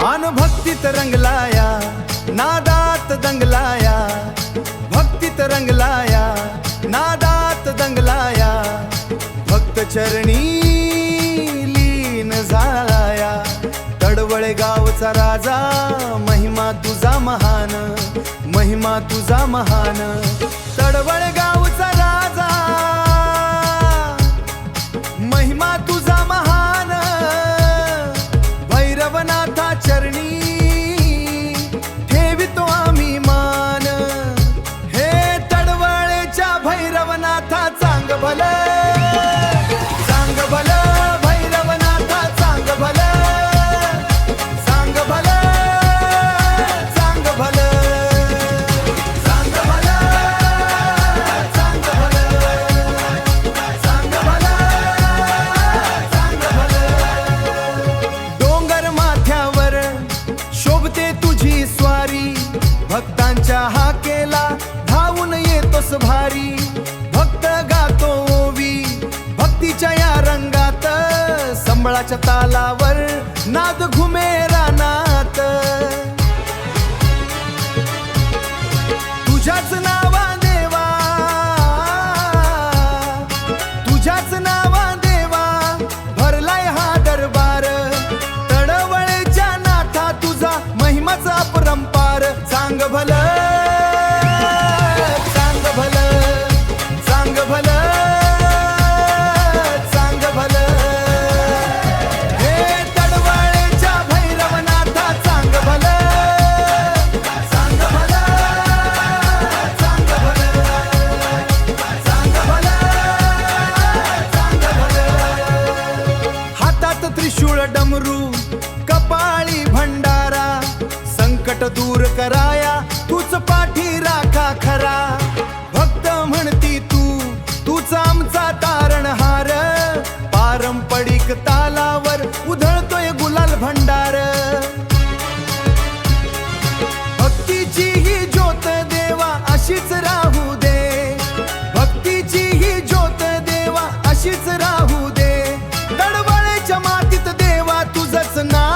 आन भक्तीत रंगलाया नादात दंगलाया, भक्तीत रंगलाया नादात दंगलाया, भक्त चरणी लीन झालाया। तडवळे गावचा राजा महिमा तुझा महान, महिमा तुझा महान। तडवळे गावचा राजा महिमा तुझा महान, भैरवनाथा चरणी ठेवितो आम्ही मान। हे तडवळेच्या भैरवनाथा चांग भलं, चांग भलं भैरवनाथा चांग भलं, चांग भलं, चांग भलं, चांग भलं, चांग भलं, चांग भलं, चांग भलं। डोंगर माथ्यावर शोभते तुझी स्वारी, भक्तांच्या हाकेला धावून येतोस भारी। भक्त गातो ओवी भक्तीच्या या रंगात, संबळाच्या तालावर नाद घुमे रानात। तुझ्याच नावा देवा, तुझ्याच नावा देवा भरलाय हा दरबार। तडवळेच्या नाथा तुझा महिमाचा अपरंपार। चांग भलं, चांग भलं, चांग भलं, चांग भलं। हे तडवळेच्या भैरवनाथा चांग भलं, चांग भलं, चांग भलं, चांग भलं, चांग भलं। हातात त्रिशूळ डमरू कपाळी भंडारा, संकट दूर कराया तूच पाठी राखा खरा। भक्त म्हणती तूच आमचा तारणहार, पारंपरिक तालावर उधळतोय गुलाल भंडार। भक्तीची ही ज्योत देवा अशीच राहू दे, भक्तीची ही ज्योत देवा अशीच राहू दे। तडवळेच्या मातीत देवा तुझंच नाव